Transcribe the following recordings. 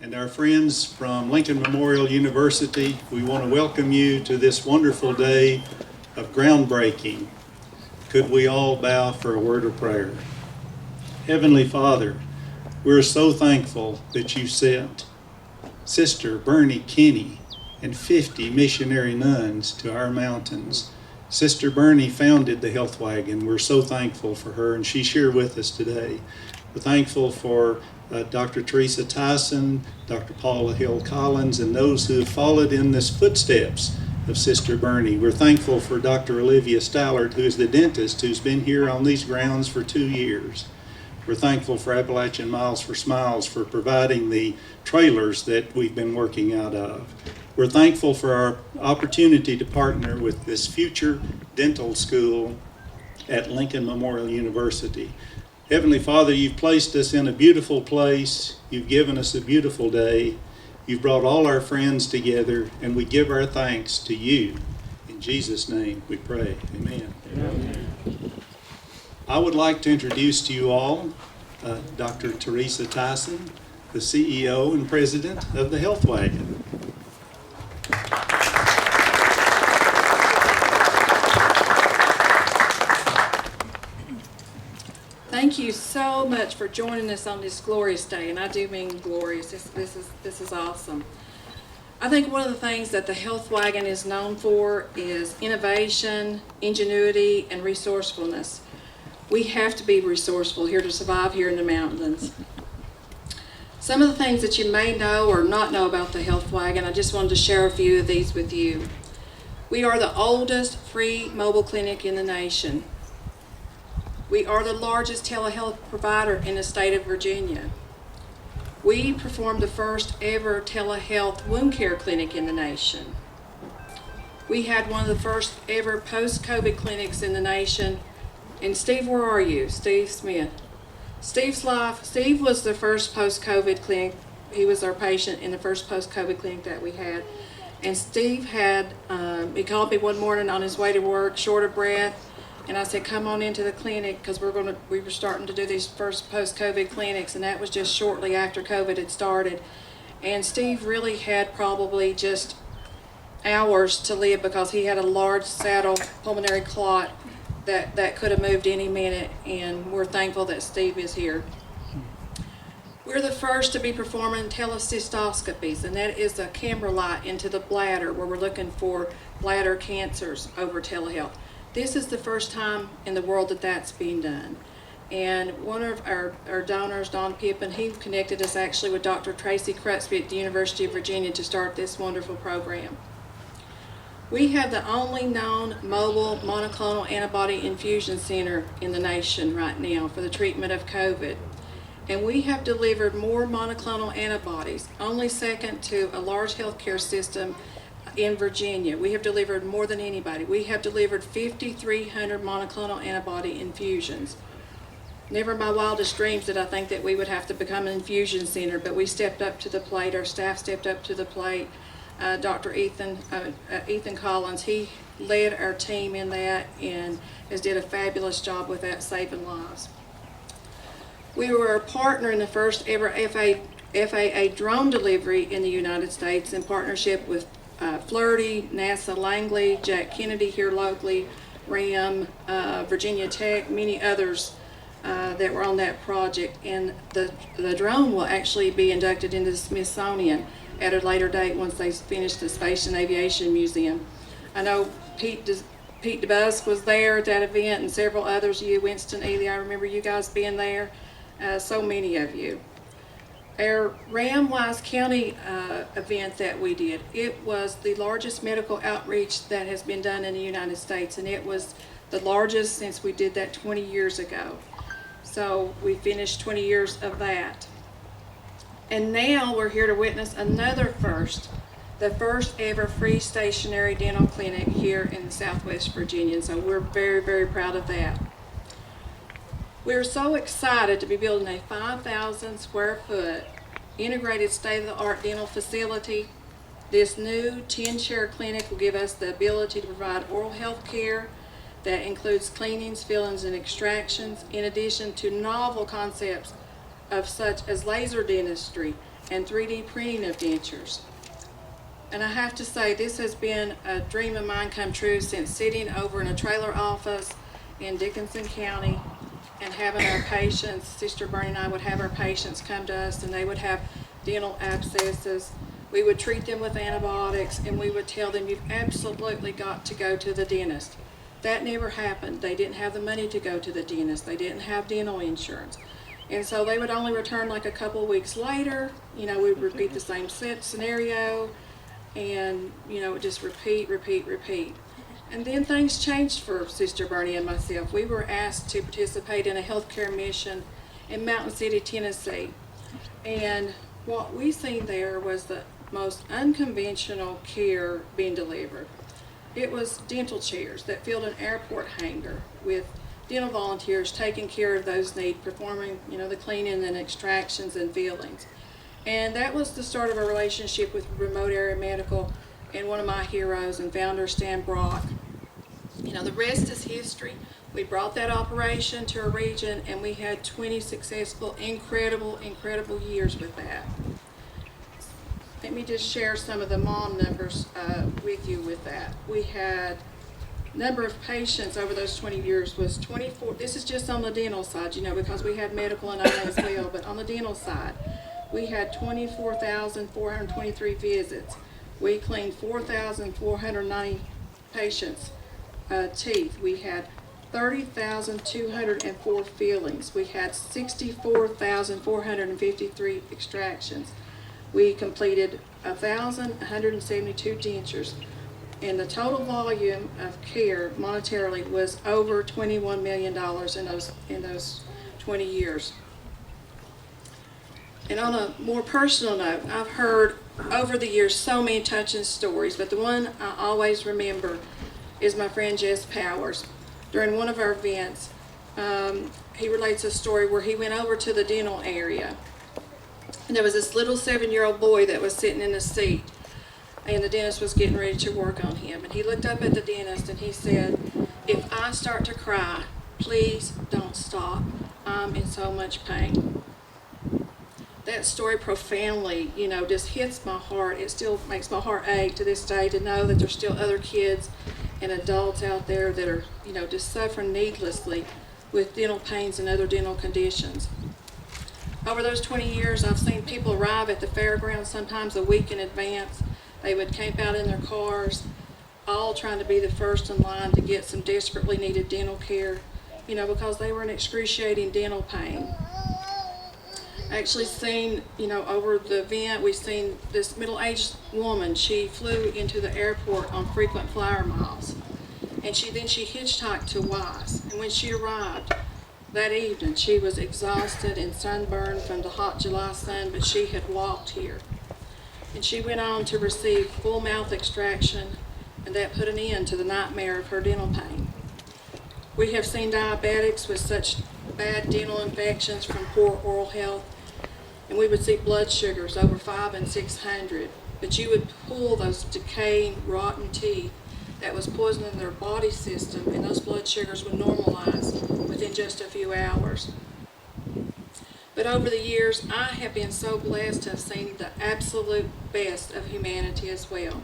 and our friends from Lincoln Memorial University, we want to welcome you to this wonderful day of groundbreaking. Could we all bow for a word of prayer? Heavenly Father, we're so thankful that you sent Sister Bernie Kinney and 50 missionary nuns to our mountains. Sister Bernie founded the Health Wagon. We're so thankful for her, and she's here with us today. We're thankful for Dr. Teresa Tyson, Dr. Paula Hill Collins, and those who have followed in the footsteps of Sister Bernie. We're thankful for Dr. Olivia Stallard, who is the dentist who's been here on these grounds for 2 years. We're thankful for Appalachian Miles for Smiles for providing the trailers that we've been working out of. We're thankful for our opportunity to partner with this future dental school at Lincoln Memorial University. Heavenly Father, you've placed us in a beautiful place. You've given us a beautiful day. You've brought all our friends together, and we give our thanks to you. In Jesus' name we pray. Amen. Amen. I would like to introduce to you all Dr. Teresa Tyson, the CEO and President of the Health Wagon. Thank you so much for joining us on this glorious day, and I do mean glorious. This is awesome. I think one of the things that the Health Wagon is known for is innovation, ingenuity, and resourcefulness. We have to be resourceful here to survive here in the mountains. Some of the things that you may know or not know about the Health Wagon, I just wanted to share a few of these with you. We are the oldest free mobile clinic in the nation. We are the largest telehealth provider in the state of Virginia. We performed the first ever telehealth wound care clinic in the nation. We had one of the first ever post-COVID clinics in the nation. And Steve, where are you? Steve Smith. Steve's life, Steve was the first post-COVID clinic. He was our patient in the first post-COVID clinic that we had. And Steve had, he called me one morning on his way to work, short of breath. And I said, come on into the clinic, because we were starting to do these first post-COVID clinics, and that was just shortly after COVID had started. And Steve really had probably just hours to live because he had a large saddle pulmonary clot that could have moved any minute, and we're thankful that Steve is here. We're the first to be performing telecystoscopies, and that is a camera light into the bladder where we're looking for bladder cancers over telehealth. This is the first time in the world that that's being done. And one of our donors, Don Pippin, he connected us actually with Dr. Tracy Crutsby at the University of Virginia to start this wonderful program. We have the only known mobile monoclonal antibody infusion center in the nation right now for the treatment of COVID. And we have delivered more monoclonal antibodies, only second to a large healthcare system in Virginia. We have delivered more than anybody. We have delivered 5,300 monoclonal antibody infusions. Never in my wildest dreams did I think that we would have to become an infusion center, but we stepped up to the plate. Our staff stepped up to the plate. Dr. Ethan Collins, he led our team in that and has did a fabulous job with that, saving lives. We were a partner in the first ever FAA drone delivery in the United States in partnership with Flirty, NASA Langley, Jack Kennedy here locally, RAM, Virginia Tech, many others that were on that project. And the drone will actually be inducted into the Smithsonian at a later date once they finish the Space and Aviation Museum. I know Pete Debusk was there at that event, and several others, you, Winston, Ely, I remember you guys being there, so many of you. Our Wise County event that we did, it was the largest medical outreach that has been done in the United States, and it was the largest since we did that 20 years ago. So we finished 20 years of that. And now we're here to witness another first, the first ever free stationary dental clinic here in Southwest Virginia. So we're very, very proud of that. We're so excited to be building a 5,000 square foot integrated state-of-the-art dental facility. This new 10-chair clinic will give us the ability to provide oral health care that includes cleanings, fillings, and extractions, in addition to novel concepts of such as laser dentistry, and 3D printing of dentures. And I have to say, this has been a dream of mine come true since sitting over in a trailer office in Dickinson County and having our patients, Sister Bernie and I would have our patients come to us and they would have dental abscesses. We would treat them with antibiotics and we would tell them, you've absolutely got to go to the dentist. That never happened. They didn't have the money to go to the dentist. They didn't have dental insurance. And so they would only return like a couple of weeks later. You know, we would repeat the same scenario and, you know, just repeat. And then things changed for Sister Bernie and myself. We were asked to participate in a healthcare mission in Mountain City, Tennessee. And what we seen there was the most unconventional care being delivered. It was dental chairs that filled an airport hangar with dental volunteers taking care of those needs, performing, you know, the cleaning and extractions and fillings. And that was the start of a relationship with Remote Area Medical and one of my heroes and founder, Stan Brock. You know, the rest is history. We brought that operation to a region and we had 20 successful, incredible years with that. Let me just share some of the mom numbers with you with that. We had number of patients over those 20 years was 24. This is just on the dental side, you know, because we have medical and eye as well, but on the dental side, we had 24,423 visits. We cleaned 4,490 patients' teeth. We had 30,204 fillings. We had 64,453 extractions. We completed 1,172 dentures. And the total volume of care monetarily was over $21 million in those 20 years. And on a more personal note, I've heard over the years so many touching stories, but the one I always remember is my friend Jess Powers. During one of our events, he relates a story where he went over to the dental area, and there was this little 7-year-old boy that was sitting in a seat, and the dentist was getting ready to work on him. And he looked up at the dentist and he said, "If I start to cry, please don't stop. I'm in so much pain." That story profoundly, you know, just hits my heart. It still makes my heart ache to this day to know that there's still other kids and adults out there that are, you know, just suffering needlessly with dental pains and other dental conditions. Over those 20 years, I've seen people arrive at the fairgrounds sometimes a week in advance. They would camp out in their cars, all trying to be the first in line to get some desperately needed dental care, you know, because they were in excruciating dental pain. I actually seen, you know, over the event, we seen this middle-aged woman. She flew into the airport on frequent flyer miles, and she hitchhiked to Wise. And when she arrived that evening, she was exhausted and sunburned from the hot July sun, but she had walked here. And she went on to receive full mouth extraction, and that put an end to the nightmare of her dental pain. We have seen diabetics with such bad dental infections from poor oral health, and we would see blood sugars over 500 and 600. But you would pull those decaying, rotten teeth that was poisoning their body system, and those blood sugars would normalize within just a few hours. But over the years, I have been so blessed to have seen the absolute best of humanity as well.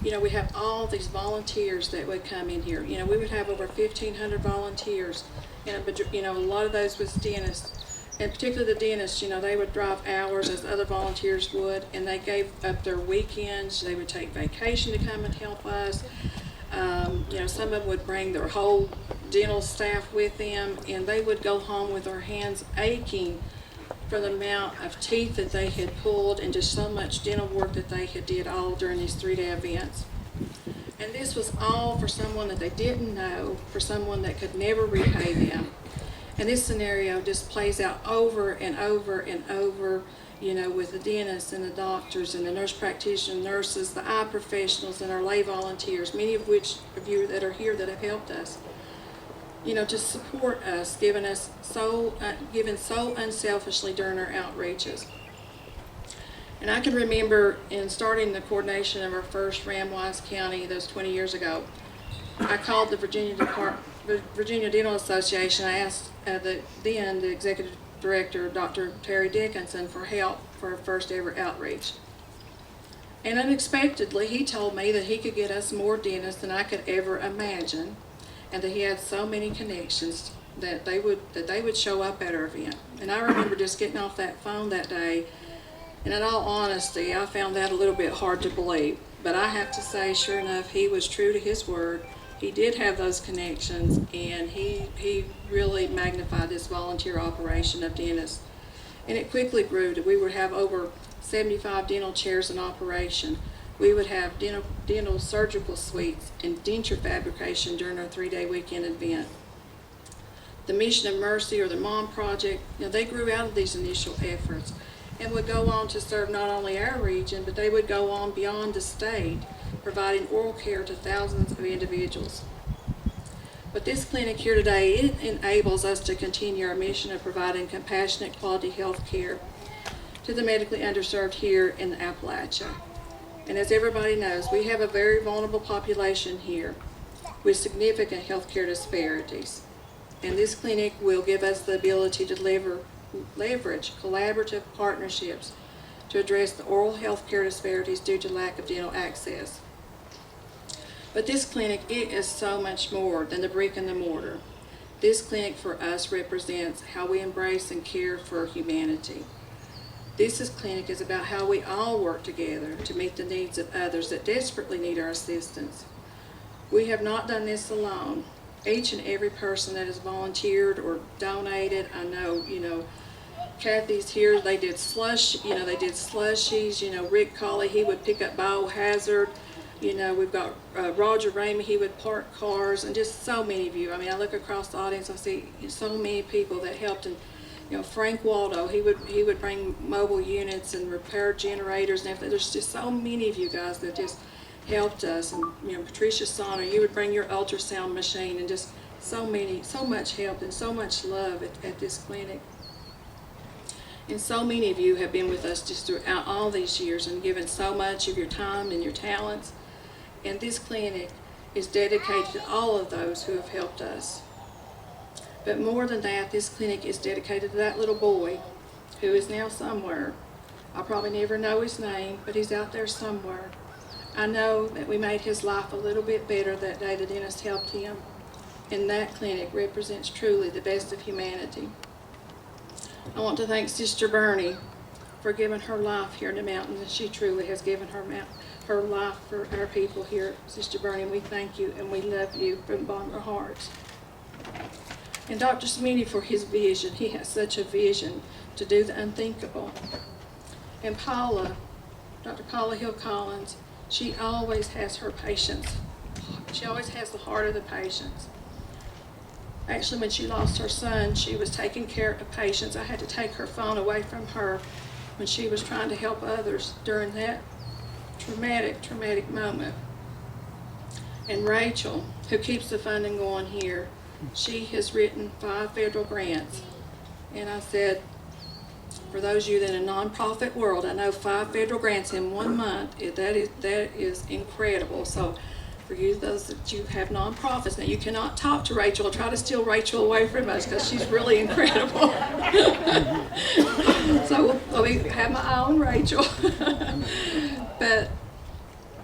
You know, we have all these volunteers that would come in here. You know, we would have over 1,500 volunteers, and you know, a lot of those was dentists. And particularly the dentists, you know, they would drive hours as other volunteers would, and they gave up their weekends. They would take vacation to come and help us. You know, some of them would bring their whole dental staff with them, and they would go home with their hands aching for the amount of teeth that they had pulled and just so much dental work that they had did all during these 3-day events. And this was all for someone that they didn't know, for someone that could never repay them. And this scenario just plays out over and over and over, you know, with the dentists and the doctors and the nurse practitioners, nurses, the eye professionals, and our lay volunteers, many of which of you that are here that have helped us, you know, to support us, given so unselfishly during our outreaches. And I can remember in starting the coordination of our first Ramwise County those 20 years ago, I called the Virginia Dental Association. I asked the executive director, Dr. Terry Dickinson, for help for our first ever outreach. And unexpectedly, he told me that he could get us more dentists than I could ever imagine, and that he had so many connections that they would show up at our event. And I remember just getting off that phone that day, and in all honesty, I found that a little bit hard to believe. But I have to say, sure enough, he was true to his word. He did have those connections, and he really magnified this volunteer operation of dentists. And it quickly grew to we would have over 75 dental chairs in operation. We would have dental surgical suites and denture fabrication during our 3-day weekend event. The Mission of Mercy or the Mom Project, they grew out of these initial efforts and would go on to serve not only our region, but they would go on beyond the state, providing oral care to thousands of individuals. But this clinic here today, it enables us to continue our mission of providing compassionate quality health care to the medically underserved here in Appalachia. And as everybody knows, we have a very vulnerable population here with significant health care disparities. And this clinic will give us the ability to leverage collaborative partnerships to address the oral health care disparities due to lack of dental access. But this clinic, it is so much more than the brick and the mortar. This clinic for us represents how we embrace and care for humanity. This clinic is about how we all work together to meet the needs of others that desperately need our assistance. We have not done this alone. Each and every person that has volunteered or donated, I know, Kathy's here, they did slushies, Rick Colley, he would pick up biohazard, we've got Roger Ramey, he would park cars, and just so many of you. I mean, I look across the audience, I see so many people that helped, and Frank Waldo, he would bring mobile units and repair generators and everything. There's just so many of you guys that just helped us, and Patricia Sonner, you would bring your ultrasound machine, and just so much help and so much love at this clinic. And so many of you have been with us just throughout all these years and given so much of your time and your talents. And this clinic is dedicated to all of those who have helped us. But more than that, this clinic is dedicated to that little boy who is now somewhere. I'll probably never know his name, but he's out there somewhere. I know that we made his life a little bit better that day the dentist helped him. And that clinic represents truly the best of humanity. I want to thank Sister Bernie for giving her life here in the mountains, and she truly has given her life for our people here. Sister Bernie, we thank you and we love you from the bottom of our hearts. And Dr. Smitty for his vision. He has such a vision to do the unthinkable. And Paula, Dr. Paula Hill Collins, she always has her patients. She always has the heart of the patients. Actually, when she lost her son, she was taking care of patients. I had to take her phone away from her when she was trying to help others during that traumatic moment. And Rachel, who keeps the funding going here, she has written 5 federal grants. And I said, for those of you that are in a nonprofit world, I know 5 federal grants in 1 month, that is incredible. So for you, those that you have nonprofits, now you cannot talk to Rachel or try to steal Rachel away from us because she's really incredible. So let me have my eye on Rachel. But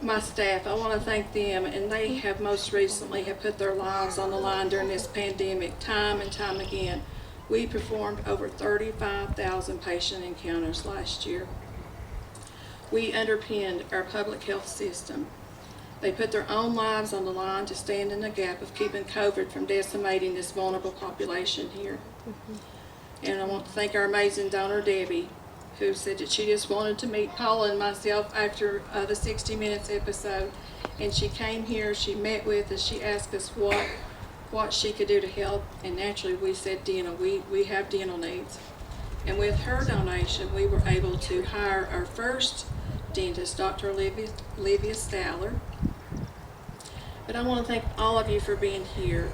my staff, I want to thank them, and they have most recently have put their lives on the line during this pandemic time and time again. We performed over 35,000 patient encounters last year. We underpinned our public health system. They put their own lives on the line to stand in the gap of keeping COVID from decimating this vulnerable population here. And I want to thank our amazing donor, Debbie, who said that she just wanted to meet Paula and myself after the 60 Minutes episode. And she came here, she met with us, she asked us what she could do to help. And naturally we said dental, we have dental needs. And with her donation, we were able to hire our first dentist, Dr. Olivia Staller. But I want to thank all of you for being here.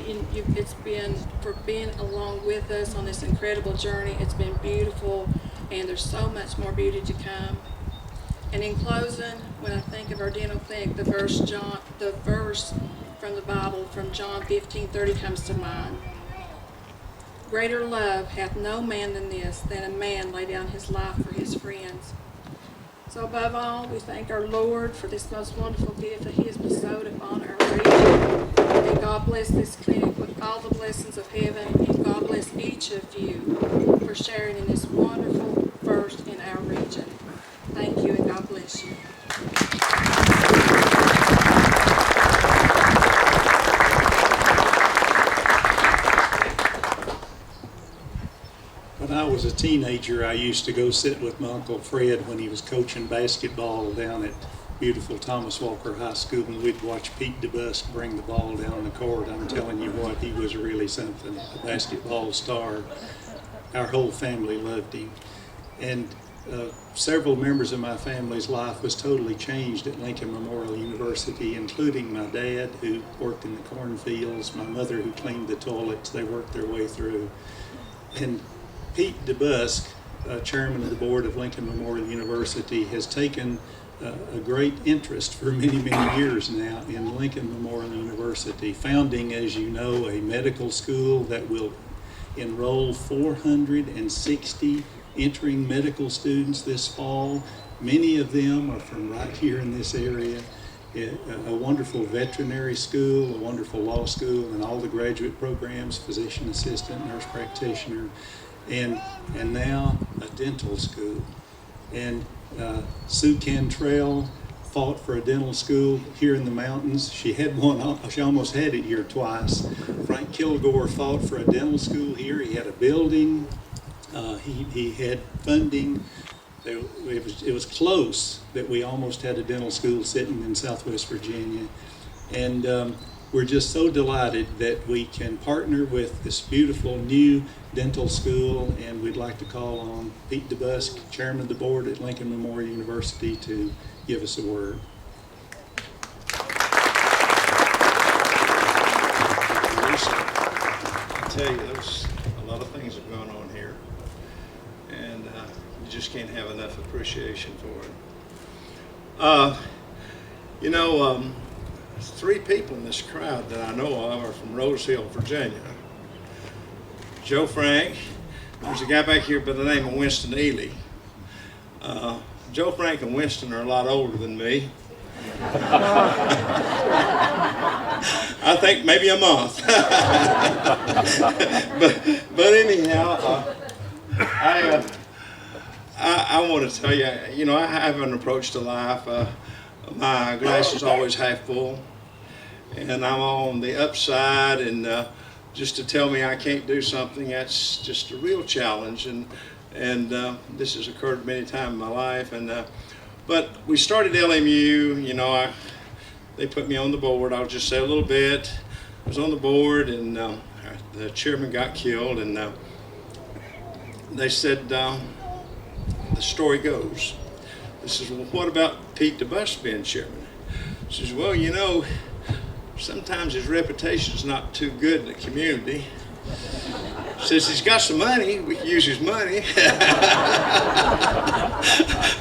It's been for being along with us on this incredible journey. It's been beautiful, and there's so much more beauty to come. And in closing, when I think of our dental clinic, the verse from the Bible from John 15:30 comes to mind. greater love hath no man than this, than a man lay down his life for his friends. So above all, we thank our Lord for this most wonderful gift that he has bestowed upon our region. And God bless this clinic with all the blessings of heaven. And God bless each of you for sharing in this wonderful first in our region. Thank you, and God bless you. When I was a teenager, I used to go sit with my Uncle Fred when he was coaching basketball down at beautiful Thomas Walker High School, and we'd watch Pete Debusk bring the ball down the court. I'm telling you what, he was really something, a basketball star. Our whole family loved him. And several members of my family's life was totally changed at Lincoln Memorial University, including my dad, who worked in the cornfields, my mother, who cleaned the toilets. They worked their way through. And Pete Debusk, chairman of the board of Lincoln Memorial University, has taken a great interest for many, many years now in Lincoln Memorial University, founding, as you know, a medical school that will enroll 460 entering medical students this fall. Many of them are from right here in this area. A wonderful veterinary school, a wonderful law school, and all the graduate programs, physician assistant, nurse practitioner, and now a dental school. And Sue Cantrell fought for a dental school here in the mountains. She had one, she almost had it here twice. Frank Kilgore fought for a dental school here. He had a building, he had funding. It was close that we almost had a dental school sitting in Southwest Virginia. And we're just so delighted that we can partner with this beautiful new dental school, and we'd like to call on Pete Debusk, chairman of the board at Lincoln Memorial University, to give us a word. I tell you, there's a lot of things that are going on here, and you just can't have enough appreciation for it. You know, 3 people in this crowd that I know of are from Rose Hill, Virginia. Joe Frank, there's a guy back here by the name of Winston Ely. Joe Frank and Winston are a lot older than me. I think maybe a month. but anyhow, I want to tell you, you know, I have an approach to life. My glass is always half full, and I'm on the upside, and just to tell me I can't do something, that's just a real challenge, and this has occurred many times in my life. But we started LMU, you know, they put me on the board. I'll just say a little bit. I was on the board, and the chairman got killed, and they said, the story goes, this is, well, what about Pete Debusk being chairman? He says, well, you know, sometimes his reputation is not too good in the community. Says he's got some money, we can use his money.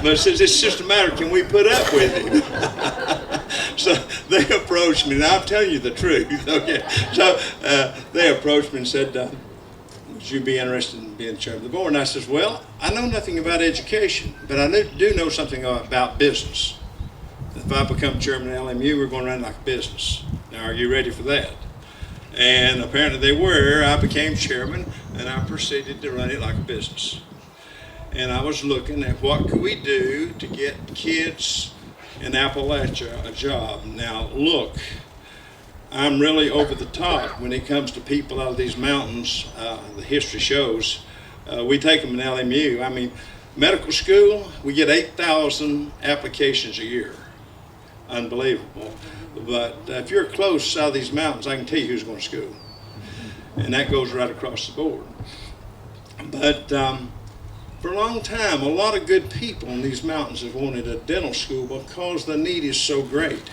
But says it's just a matter, can we put up with him? So they approached me, and I'm telling you the truth, okay? So they approached me and said, would you be interested in being chairman of the board? And I says, well, I know nothing about education, but I do know something about business. If I become chairman of LMU, we're going to run like a business. Now, are you ready for that? And apparently they were. I became chairman, and I proceeded to run it like a business. And I was looking at what could we do to get kids in Appalachia a job. Now, look, I'm really over the top when it comes to people out of these mountains. The history shows we take them in LMU. I mean, medical school, we get 8,000 applications a year. Unbelievable. But if you're close out of these mountains, I can tell you who's going to school. And that goes right across the board. But for a long time, a lot of good people in these mountains have wanted a dental school because the need is so great.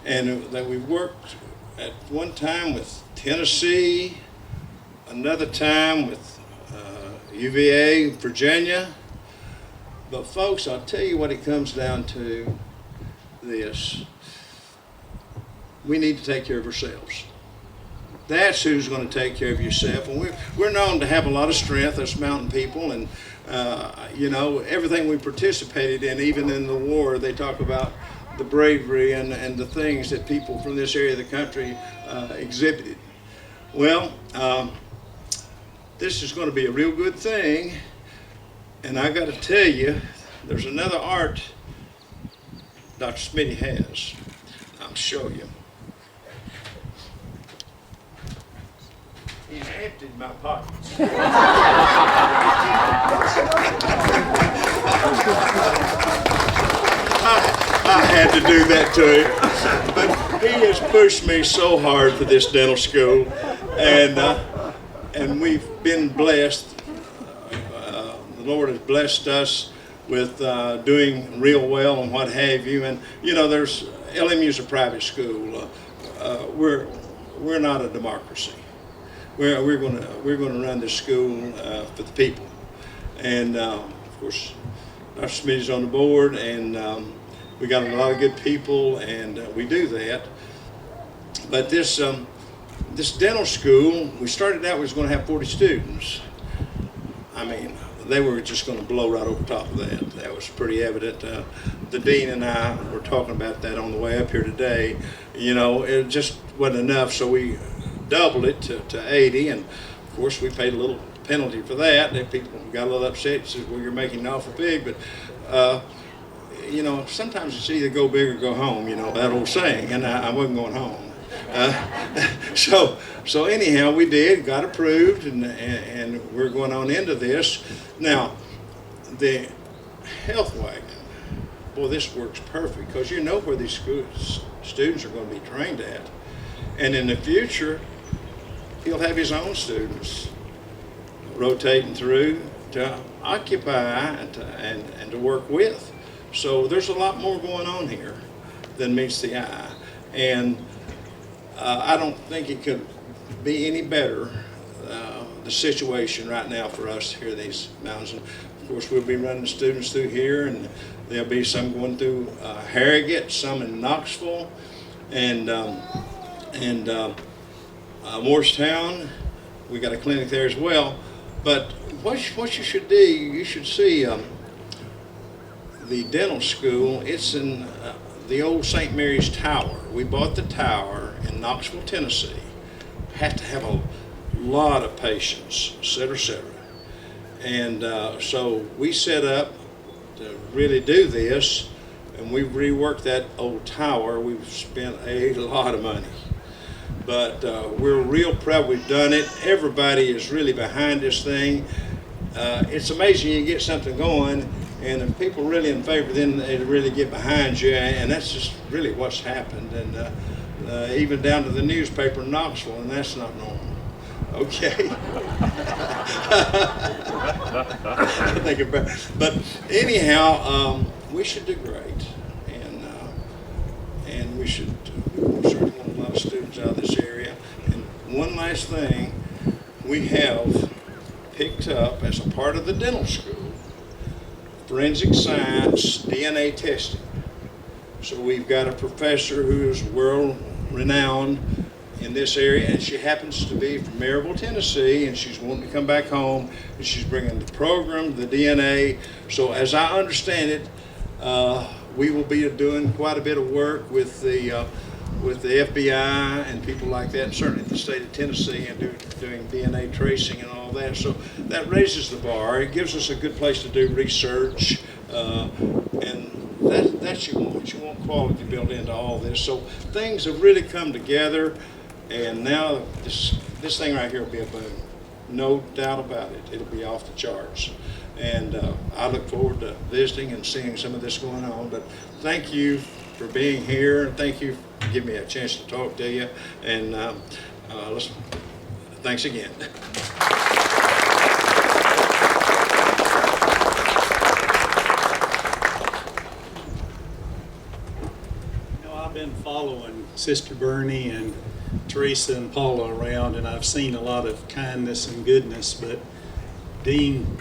And that we worked at one time with Tennessee, another time with UVA, Virginia. But folks, I'll tell you what it comes down to this. We need to take care of ourselves. That's who's going to take care of yourself. And we're known to have a lot of strength, us mountain people, and you know, everything we participated in, even in the war, they talk about the bravery and the things that people from this area of the country exhibited. Well, this is going to be a real good thing, and I got to tell you, there's another art Dr. Smitty has. I'll show you. He's emptied my pockets. I had to do that to him. But he has pushed me so hard for this dental school, and we've been blessed. The Lord has blessed us with doing real well and what have you. And you know, there's LMU's a private school. We're not a democracy. We're going to run this school for the people, and of course, Dr. Smitty's on the board, and we got a lot of good people, and we do that. But this dental school, we started out, we was going to have 40 students. I mean, they were just going to blow right over top of that. That was pretty evident. The dean and I were talking about that on the way up here today. You know, it just wasn't enough, so we doubled it to 80, and of course we paid a little penalty for that. And people got a little upset and said, well, you're making it awful big, but you know, sometimes it's either go big or go home, you know, that old saying, and I wasn't going home. So anyhow, we did, got approved, and we're going on into this. Now, the health wagon, boy, this works perfect, because you know where these students are going to be trained at. And in the future, he'll have his own students rotating through to occupy and to work with. So there's a lot more going on here than meets the eye. And I don't think it could be any better, the situation right now for us here in these mountains. And of course, we'll be running students through here, and there'll be some going through Harrogate, some in Knoxville, and Morristown. We got a clinic there as well. But what you should do, you should see the dental school. It's in the old St. Mary's Tower. We bought the tower in Knoxville, Tennessee. Had to have a lot of patience, et cetera, et cetera. And so we set up to really do this, and we've reworked that old tower. We've spent a lot of money. But we're real proud we've done it. Everybody is really behind this thing. It's amazing you get something going, and if people are really in favor, then they really get behind you, and that's just really what's happened. And even down to the newspaper in Knoxville, and that's not normal. Okay. Think about it. But anyhow, we should do great, and we should certainly want a lot of students out of this area. And one last thing, we have picked up as a part of the dental school forensic science DNA testing. So we've got a professor who is world renowned in this area, and she happens to be from Maryville, Tennessee, and she's wanting to come back home, and she's bringing the program, the DNA. So as I understand it, we will be doing quite a bit of work with the FBI and people like that, and certainly the state of Tennessee, and doing DNA tracing and all that. So that raises the bar. It gives us a good place to do research, and that's you want. You want quality built into all this. So things have really come together, and now this thing right here will be a boom. No doubt about it. It'll be off the charts. And I look forward to visiting and seeing some of this going on. But thank you for being here, and thank you for giving me a chance to talk to you. And thanks again. I've been following Sister Bernie and Teresa and Paula around, and I've seen a lot of kindness and goodness, but Dean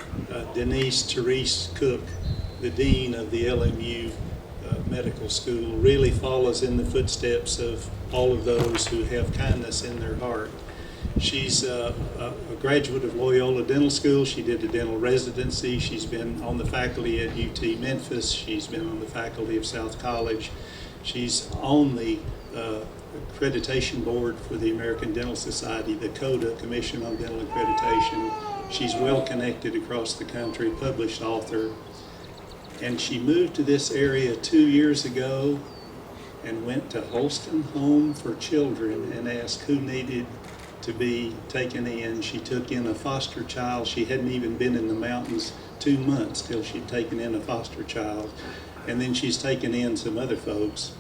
Denise Therese Cook, the Dean of the LMU Medical School, really follows in the footsteps of all of those who have kindness in their heart. She's a graduate of Loyola Dental School. She did a dental residency. She's been on the faculty at UT Memphis. She's been on the faculty of South College. She's on the accreditation board for the American Dental Society, the CODA, Commission on Dental Accreditation. She's well connected across the country, published author. And she moved to this area 2 years ago and went to Holston Home for Children and asked who needed to be taken in. She took in a foster child. She hadn't even been in the mountains 2 months till she'd taken in a foster child. And then she's taken in some other folks.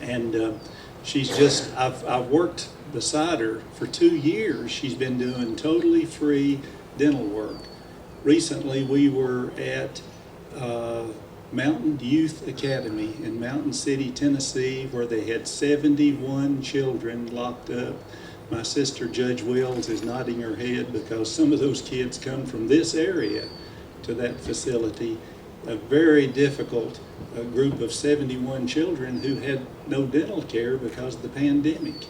And she's just, I've worked beside her for 2 years. She's been doing totally free dental work. Recently we were at Mountain Youth Academy in Mountain City, Tennessee, where they had 71 children locked up. My sister, Judge Wills, is nodding her head because some of those kids come from this area to that facility. A very difficult group of 71 children who had no dental care because of the pandemic,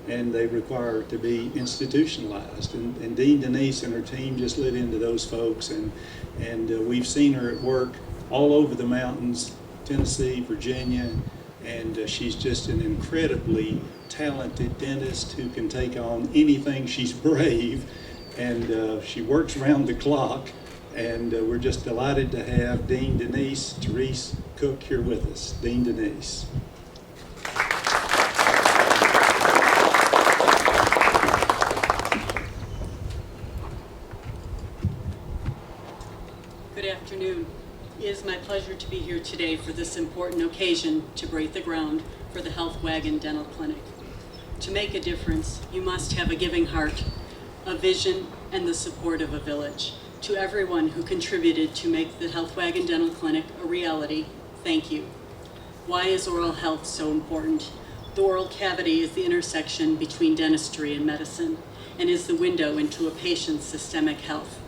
and they require to be institutionalized. And Dean Denise and her team just lit into those folks, and we've seen her at work all over the mountains, Tennessee, Virginia, and she's just an incredibly talented dentist who can take on anything. She's brave, and she works around the clock, and we're just delighted to have Dean Denise Therese Cook here with us. Dean Denise. Good afternoon. It is my pleasure to be here today for this important occasion to break the ground for the Health Wagon Dental Clinic. To make a difference, you must have a giving heart, a vision, and the support of a village. To everyone who contributed to make the Health Wagon Dental Clinic a reality, thank you. Why is oral health so important? The oral cavity is the intersection between dentistry and medicine and is the window into a patient's systemic health.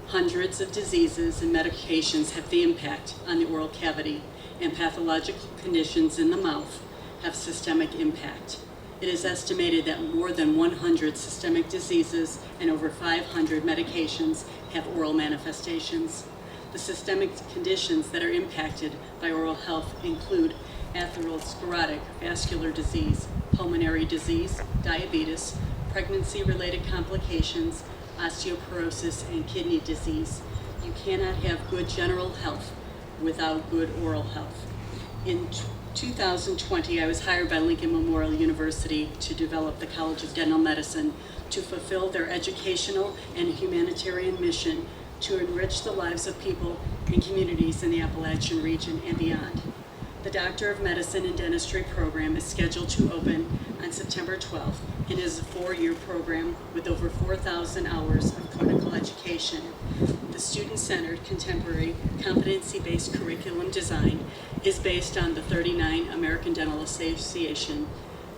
Hundreds of diseases and medications have the impact on the oral cavity, and pathological conditions in the mouth have systemic impact. It is estimated that more than 100 systemic diseases and over 500 medications have oral manifestations. The systemic conditions that are impacted by oral health include atherosclerotic vascular disease, pulmonary disease, diabetes, pregnancy-related complications, osteoporosis, and kidney disease. You cannot have good general health without good oral health. In 2020, I was hired by Lincoln Memorial University to develop the College of Dental Medicine to fulfill their educational and humanitarian mission to enrich the lives of people and communities in the Appalachian region and beyond. The Doctor of Medicine and Dentistry program is scheduled to open on September 12th and is a 4-year program with over 4,000 hours of clinical education. The student-centered, contemporary, competency-based curriculum design is based on the 39 American Dental Association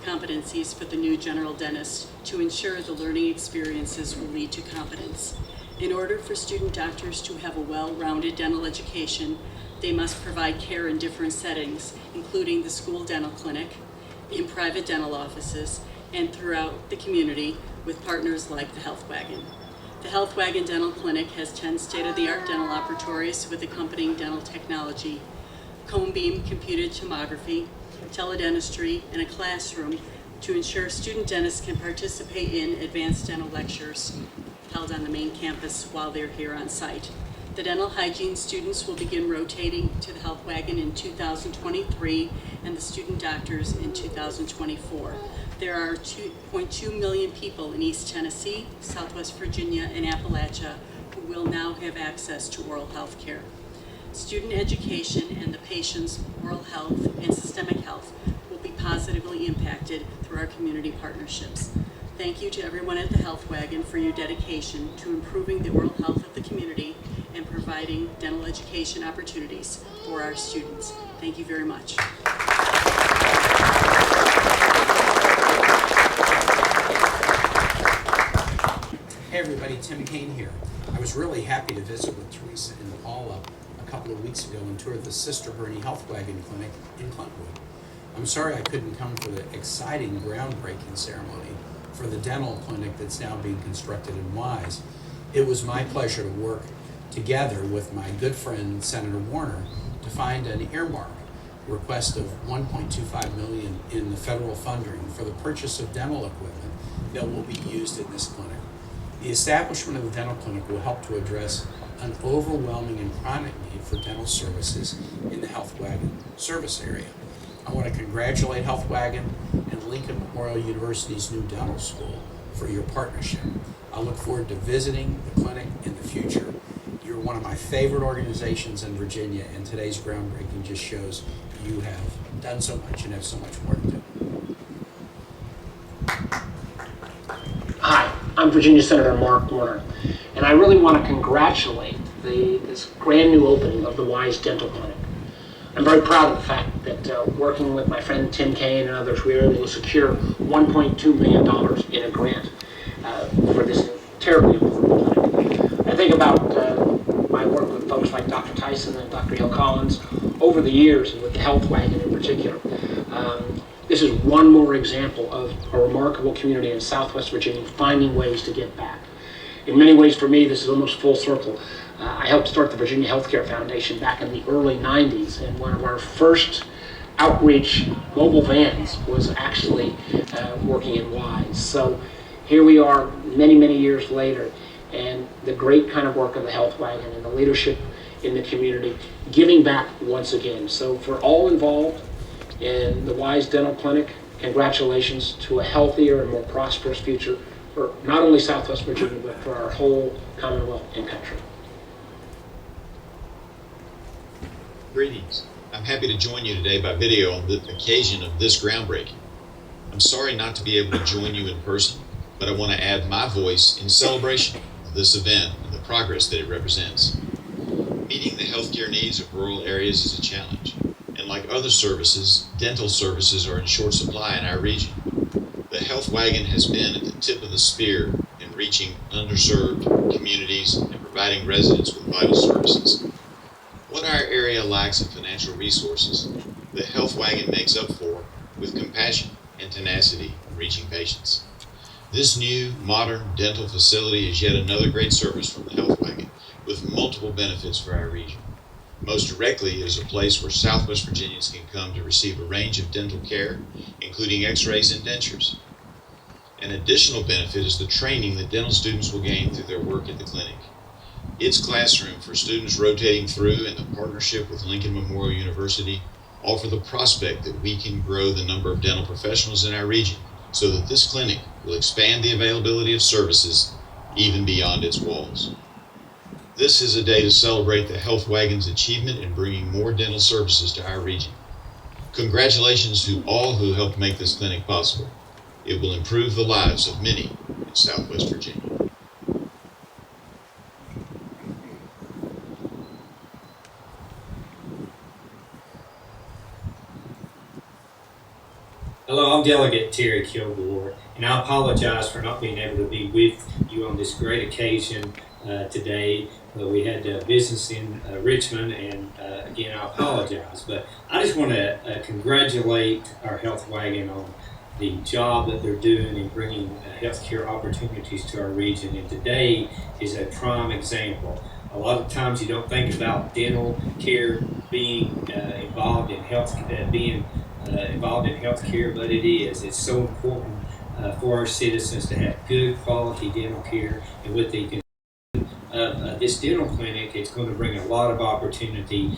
competencies for the new general dentist to ensure the learning experiences will lead to competence. In order for student doctors to have a well-rounded dental education, they must provide care in different settings, including the school dental clinic, in private dental offices, and throughout the community with partners like the Health Wagon. The Health Wagon Dental Clinic has 10 state-of-the-art dental laboratories with accompanying dental technology, cone beam computed tomography, teledentistry, and a classroom to ensure student dentists can participate in advanced dental lectures held on the main campus while they're here on site. The dental hygiene students will begin rotating to the Health Wagon in 2023 and the student doctors in 2024. There are 2.2 million people in East Tennessee, Southwest Virginia, and Appalachia who will now have access to oral health care. Student education and the patient's oral health and systemic health will be positively impacted through our community partnerships. Thank you to everyone at the Health Wagon for your dedication to improving the oral health of the community and providing dental education opportunities for our students. Thank you very much. Hey everybody, Tim Kane here. I was really happy to visit with Teresa and Paula a couple of weeks ago and tour the Sister Bernie Health Wagon Clinic in Clintwood. I'm sorry I couldn't come for the exciting groundbreaking ceremony, for the dental clinic that's now being constructed in Wise. It was my pleasure to work together with my good friend Senator Warner to find an earmark request of $1.25 million in the federal funding for the purchase of dental equipment that will be used in this clinic. The establishment of the dental clinic will help to address an overwhelming and chronic need for dental services in the Health Wagon service area. I want to congratulate Health Wagon and Lincoln Memorial University's new dental school for your partnership. I look forward to visiting the clinic in the future. You're one of my favorite organizations in Virginia, and today's groundbreaking just shows you have done so much and have so much more to do. Hi, I'm Virginia Senator Mark Warner, and I really want to congratulate this brand new opening of the Wise Dental Clinic. I'm very proud of the fact that working with my friend Tim Kaine and others, we were able to secure $1.2 million in a grant for this terribly important clinic. I think about my work with folks like Dr. Tyson and Dr. Hill Collins over the years, and with the Health Wagon in particular. This is one more example of a remarkable community in Southwest Virginia finding ways to give back. In many ways, for me, this is almost full circle. I helped start the Virginia Healthcare Foundation back in the early 90s, and one of our first outreach mobile vans was actually working in Wise. So here we are many, many years later, and the great kind of work of the Health Wagon and the leadership in the community giving back once again. So for all involved in the Wise Dental Clinic, congratulations to a healthier and more prosperous future for not only Southwest Virginia, but for our whole Commonwealth and country. Greetings. I'm happy to join you today by video on the occasion of this groundbreaking. I'm sorry not to be able to join you in person, but I want to add my voice in celebration of this event and the progress that it represents. Meeting the healthcare needs of rural areas is a challenge, and like other services, dental services are in short supply in our region. The Health Wagon has been at the tip of the spear in reaching underserved communities and providing residents with vital services. What our area lacks in financial resources, the Health Wagon makes up for with compassion and tenacity in reaching patients. This new, modern dental facility is yet another great service from the Health Wagon, with multiple benefits for our region. Most directly, it is a place where Southwest Virginians can come to receive a range of dental care, including x-rays and dentures. An additional benefit is the training that dental students will gain through their work at the clinic. Its classroom for students rotating through and the partnership with Lincoln Memorial University offer the prospect that we can grow the number of dental professionals in our region so that this clinic will expand the availability of services even beyond its walls. This is a day to celebrate the Health Wagon's achievement in bringing more dental services to our region. Congratulations to all who helped make this clinic possible. It will improve the lives of many in Southwest Virginia. Hello, I'm Delegate Terry Kilgore, and I apologize for not being able to be with you on this great occasion today. We had business in Richmond, and again, I apologize. But I just want to congratulate our Health Wagon on the job that they're doing in bringing healthcare opportunities to our region. And today is a prime example. A lot of times you don't think about dental care being involved in healthcare, but it is. It's so important for our citizens to have good quality dental care, and with the this dental clinic, it's going to bring a lot of opportunity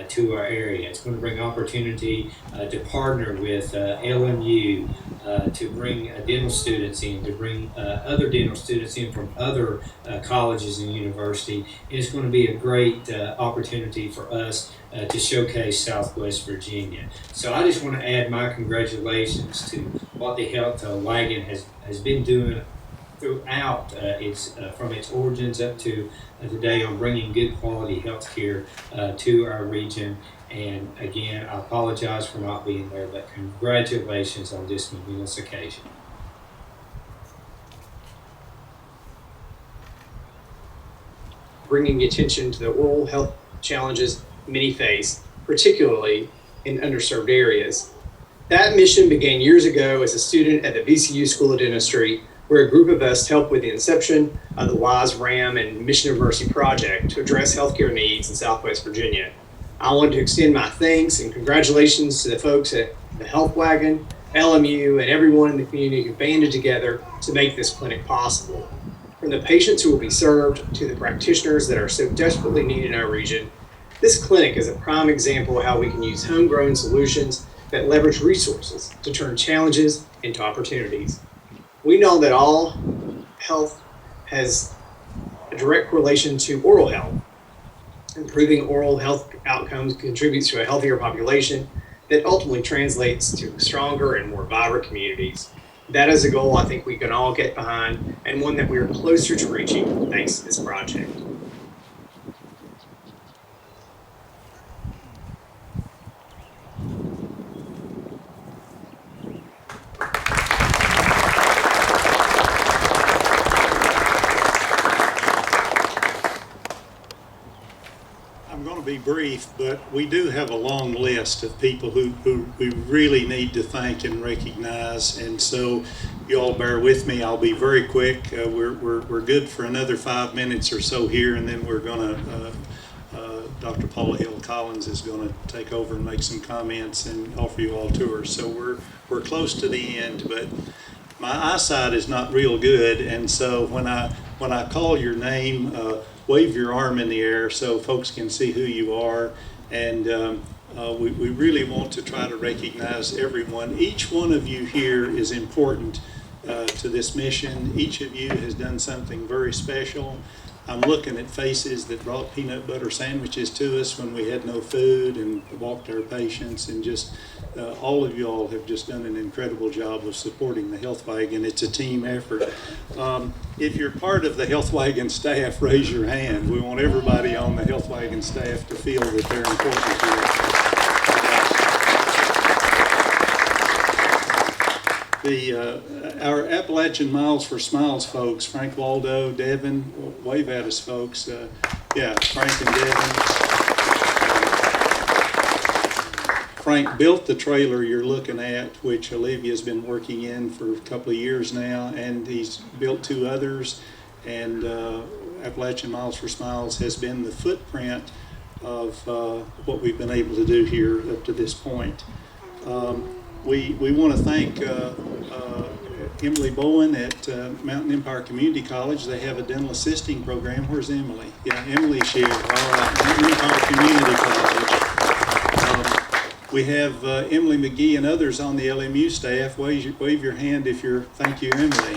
to our area. It's going to bring opportunity to partner with LMU, to bring dental students in, to bring other dental students in from other colleges and universities. And it's going to be a great opportunity for us to showcase Southwest Virginia. So I just want to add my congratulations to what the Health Wagon has been doing throughout from its origins up to today on bringing good quality health care to our region. And again, I apologize for not being there, but congratulations on this momentous occasion. Bringing attention to the oral health challenges many face, particularly in underserved areas. That mission began years ago as a student at the VCU School of Dentistry, where a group of us helped with the inception of the WISE RAM and Mission of Mercy project to address healthcare needs in Southwest Virginia. I want to extend my thanks and congratulations to the folks at the Health Wagon, LMU, and everyone in the community who banded together to make this clinic possible. From the patients who will be served to the practitioners that are so desperately needed in our region, this clinic is a prime example of how we can use homegrown solutions that leverage resources to turn challenges into opportunities. We know that all health has a direct correlation to oral health. Improving oral health outcomes contributes to a healthier population that ultimately translates to stronger and more vibrant communities. That is a goal I think we can all get behind, and one that we are closer to reaching thanks to this project. I'm going to be brief, but we do have a long list of people who we really need to thank and recognize, and so you all bear with me. I'll be very quick. We're good for another 5 minutes or so here, and then we're going to Dr. Paula Hill Collins is going to take over and make some comments and offer you all tours. So we're close to the end, but my eyesight is not real good, and so when I call your name, wave your arm in the air so folks can see who you are, and we really want to try to recognize everyone. Each one of you here is important to this mission. Each of you has done something very special. I'm looking at faces that brought peanut butter sandwiches to us when we had no food and walked our patients, and just all of you all have just done an incredible job of supporting the Health Wagon. It's a team effort. If you're part of the Health Wagon staff, raise your hand. We want everybody on the Health Wagon staff to feel that they're important here. Our Appalachian Miles for Smiles folks, Frank Waldo, Devin, wave at us folks. Yeah, Frank and Devin. Frank built the trailer you're looking at, which Olivia's been working in for a couple of years now, and he's built 2 others, and Appalachian Miles for Smiles has been the footprint of what we've been able to do here up to this point. We want to thank Emily Bowen at Mountain Empire Community College. They have a dental assisting program. Where's Emily? Yeah, Emily's here. All right, Mountain Empire Community College. We have Emily McGee and others on the LMU staff. Wave your hand if you're, thank you, Emily.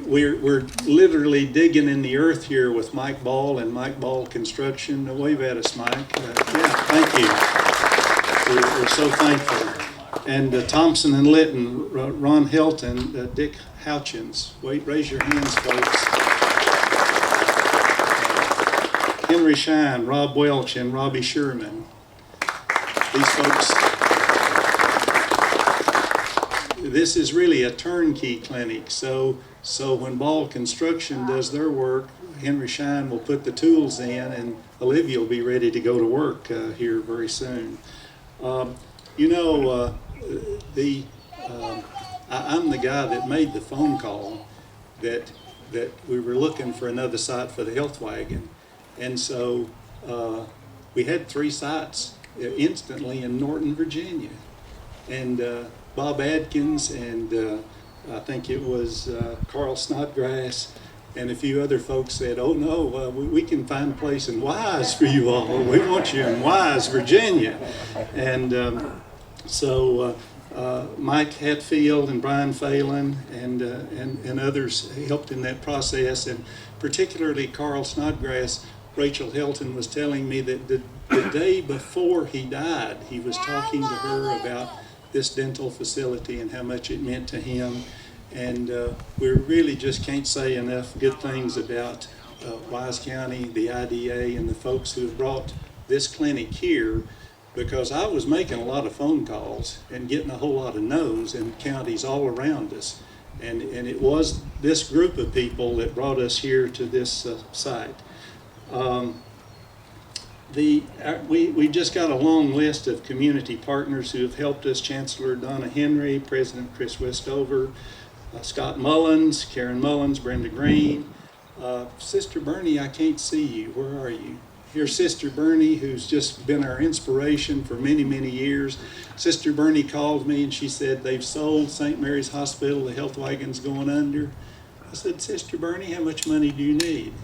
We're literally digging in the earth here with Mike Ball and Mike Ball Construction. Wave at us, Mike. Yeah, thank you. We're so thankful. And Thompson and Litton, Ron Helton, Dick Houchins. Raise your hands, folks. Henry Shine, Rob Welch, and Robbie Sherman. These folks, this is really a turnkey clinic. So when Ball Construction does their work, Henry Shine will put the tools in, and Olivia will be ready to go to work here very soon. I'm the guy that made the phone call that we were looking for another site for the Health Wagon, and so we had 3 sites instantly in Norton, Virginia, and Bob Adkins and I think it was Carl Snodgrass and a few other folks said, "Oh no, we can find a place in Wise for you all. We want you in Wise, Virginia." And so Mike Hatfield and Brian Phelan and others helped in that process, and particularly Carl Snodgrass. Rachel Helton was telling me that the day before he died, he was talking to her about this dental facility and how much it meant to him. And we really just can't say enough good things about Wise County, the IDA, and the folks who have brought this clinic here, because I was making a lot of phone calls and getting a whole lot of no's in counties all around us. And it was this group of people that brought us here to this site. We just got a long list of community partners who have helped us: Chancellor Donna Henry, President Chris Westover, Scott Mullins, Karen Mullins, Brenda Green. Sister Bernie, I can't see you. Where are you? Here's Sister Bernie, who's just been our inspiration for many, many years. Sister Bernie called me and she said they've sold St. Mary's Hospital, the health wagon's going under. I said, Sister Bernie, how much money do you need?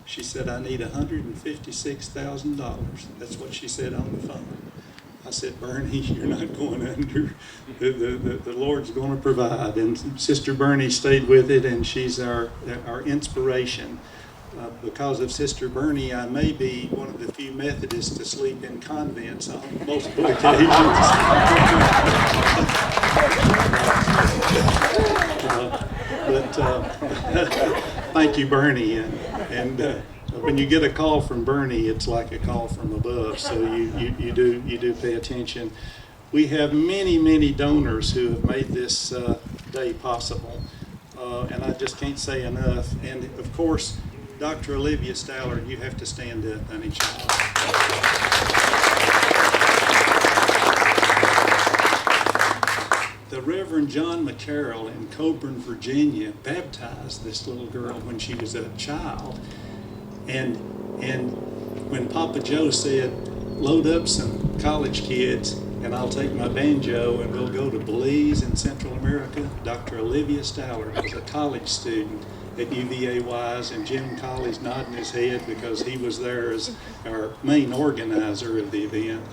She said, I need $156,000. That's what she said on the phone. I said, Bernie, you're not going under. The Lord's going to provide. And Sister Bernie stayed with it, and she's our inspiration. Because of Sister Bernie, I may be one of the few Methodists to sleep in convents on multiple occasions. Thank you, Bernie. And when you get a call from Bernie, it's like a call from above. So you do pay attention. We have many, many donors who have made this day possible, and I just can't say enough. And of course, Dr. Olivia Stallard, you have to stand up, honey child. The Reverend John McCarroll in Coburn, Virginia, baptized this little girl when she was a child. And when Papa Joe said, load up some college kids and I'll take my banjo and we'll go to Belize in Central America, Dr. Olivia Stallard was a college student at UVA-Wise, and Jim Colley's nodding his head because he was there as our main organizer of the event.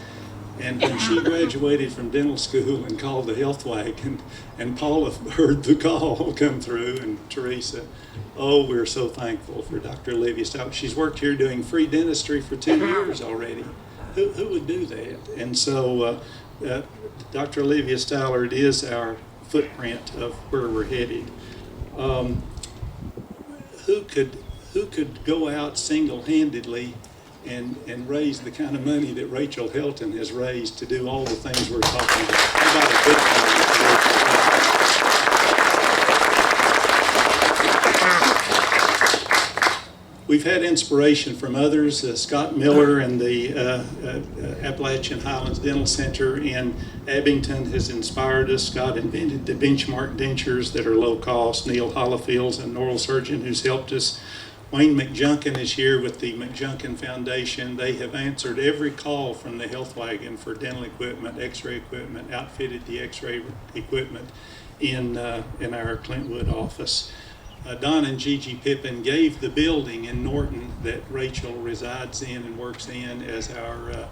And when she graduated from dental school and called the health wagon, and Paula heard the call come through, and Teresa, oh, we're so thankful for Dr. Olivia Stallard. She's worked here doing free dentistry for 2 years already. Who would do that? And so Dr. Olivia Stallard is our footprint of where we're headed. Who could go out single-handedly and raise the kind of money that Rachel Helton has raised to do all the things we're talking about? How about a big one? We've had inspiration from others. Scott Miller and the Appalachian Highlands Dental Center in Abington has inspired us. Scott invented the benchmark dentures that are low cost. Neil Hollifield's a neural surgeon who's helped us. Wayne McJunkin is here with the McJunkin Foundation. They have answered every call from the health wagon for dental equipment, x-ray equipment, outfitted the x-ray equipment in our Clintwood office. Don and Gigi Pippin gave the building in Norton that Rachel resides in and works in as our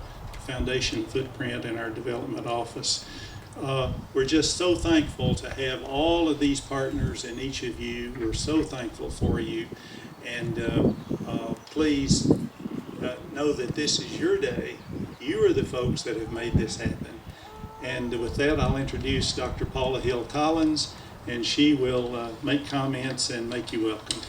foundation footprint in our development office. We're just so thankful to have all of these partners and each of you. We're so thankful for you. And please know that this is your day. You are the folks that have made this happen. And with that, I'll introduce Dr. Paula Hill Collins, and she will make comments and make you welcome.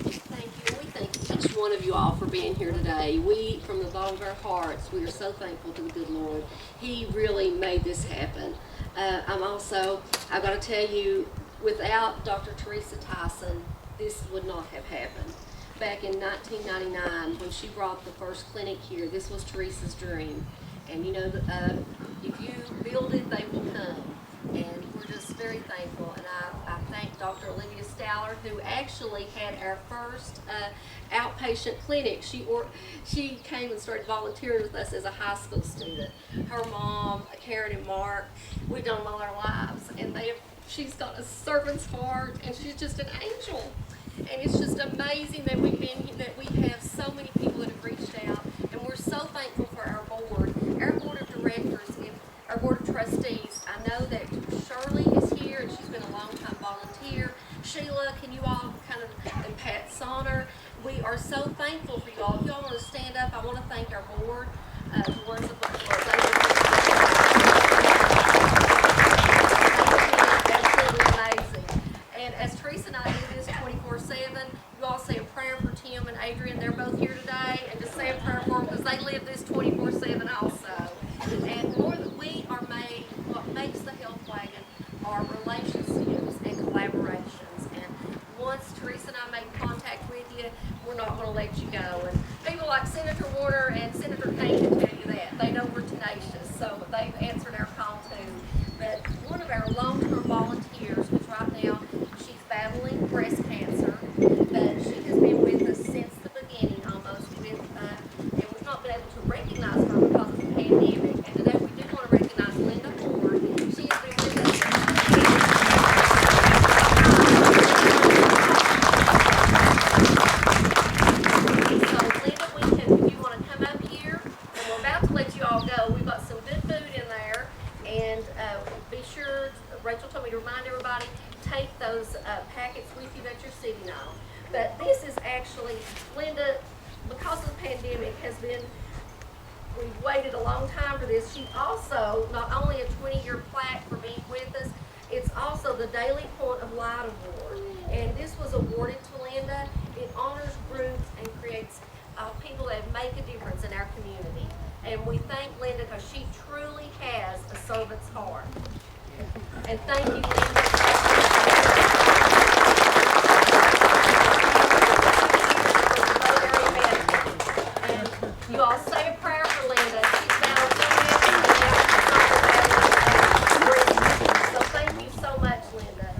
Thank you. We thank each one of you all for being here today. We, from the bottom of our hearts, we are so thankful to the good Lord. He really made this happen. I've got to tell you, without Dr. Teresa Tyson, this would not have happened. Back in 1999, when she brought the first clinic here, this was Teresa's dream. And you know, if you build it, they will come. And we're just very thankful. And I thank Dr. Olivia Stallard, who actually had our first outpatient clinic. She came and started volunteering with us as a high school student. Her mom, Karen and Mark, we've done them all our lives. And she's got a servant's heart, and she's just an angel. And it's just amazing that we have so many people that have reached out, and we're so thankful for our board of directors, and our board of trustees. I know that Shirley is here, and she's been a long-time volunteer. Sheila, can you all and Pat Sonner. We are so thankful for you all. If y'all want to stand up, I want to thank our board, the ones that absolutely amazing. And as Teresa and I do this 24/7, you all say a prayer for Tim and Adrian. They're both here today, and just say a prayer for them because they live this 24/7 also. And more than we are made, what makes the health wagon are relationships and collaborations. about to let you all go. We've got some good food in there, and be sure, Rachel told me to remind everybody, take those packets with you that you're sitting on. But this is actually, Linda, because of the pandemic, we've waited a long time for this. She also, not only a 20-year plaque for being with us, it's also the Daily Point of Light Award. And this was awarded to Linda. It honors groups and creates people that make a difference in our community. And we thank Linda because she truly has a servant's heart. And thank you, Linda. You all say a prayer for Linda. She's now so thank you so much, Linda.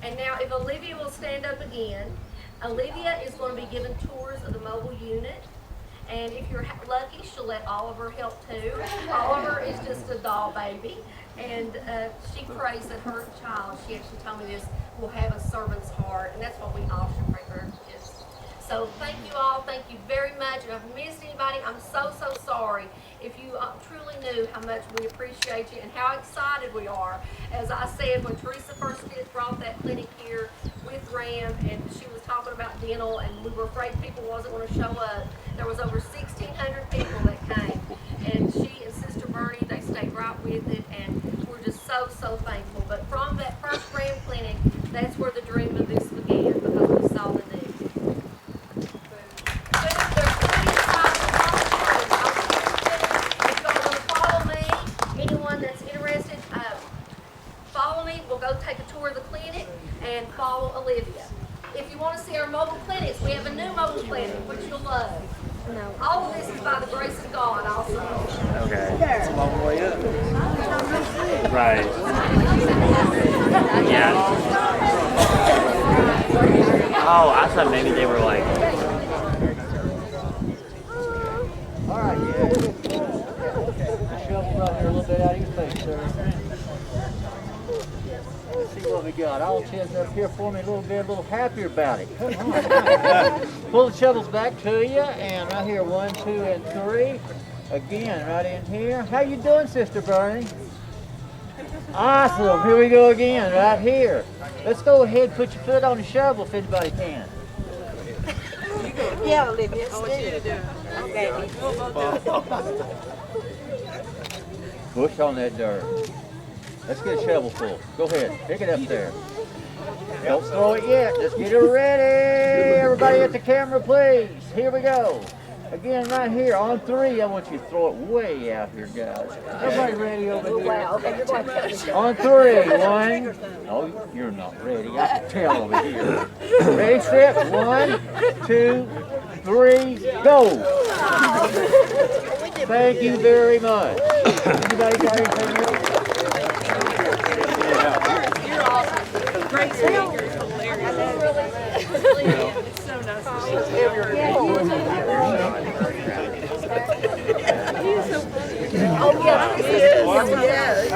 And now if Olivia will stand up again, Olivia is going to be given tours of the mobile unit. And if you're lucky, she'll let Oliver help too. Oliver is just a doll baby. And she prays that her child, she actually told me this, will have a servant's heart. And that's what we all should pray for her kids. So thank you all. Thank you very much. And if I've missed anybody, I'm so sorry. If you truly knew how much we appreciate you and how excited we are. As I said, when Teresa first brought that clinic here with Graham, and she was talking about dental, and we were afraid people wasn't going to show up, there was over 1,600 people that came. And she and Sister Bernie, they stayed right with it, and we're just so thankful. But from that first Graham clinic, that's where the dream of this began, because we saw the need. Go take a tour of the clinic and follow Olivia. If you want to see our mobile clinics, we have a new mobile clinic, which you'll love. All of this is by the grace of God also. Okay. It's a long way up. Right. Yeah. Oh, I thought maybe they were like... All right, yeah. The shovel right here a little bit out of your face, sir. Let's see what we got. All chins up here for me a little happier about it. Come on. Pull the shovels back to you, and right here, 1, 2, and 3. Again, right in here. How you doing, Sister Bernie? Awesome. Here we go again, right here. Let's go ahead and put your foot on the shovel if anybody can. Yeah, Olivia. I want you to do it. Okay. Push on that dirt. Let's get a shovel full. Go ahead. Pick it up there. Don't throw it yet. Just get it ready. Everybody at the camera, please. Here we go. Again, right here on 3. I want you to throw it way out here, guys. Everybody ready over there? Wow. Okay, you're going to On 3. 1. Oh, you're not ready. I can tell over here. Ready, set. 1, 2, 3, go. Thank you very much. Anybody got anything else? You're awesome. Great speaker. Hilarious. It's so nice to see you. He's so funny. Oh, yes, he is. Yes,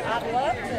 I'd love to.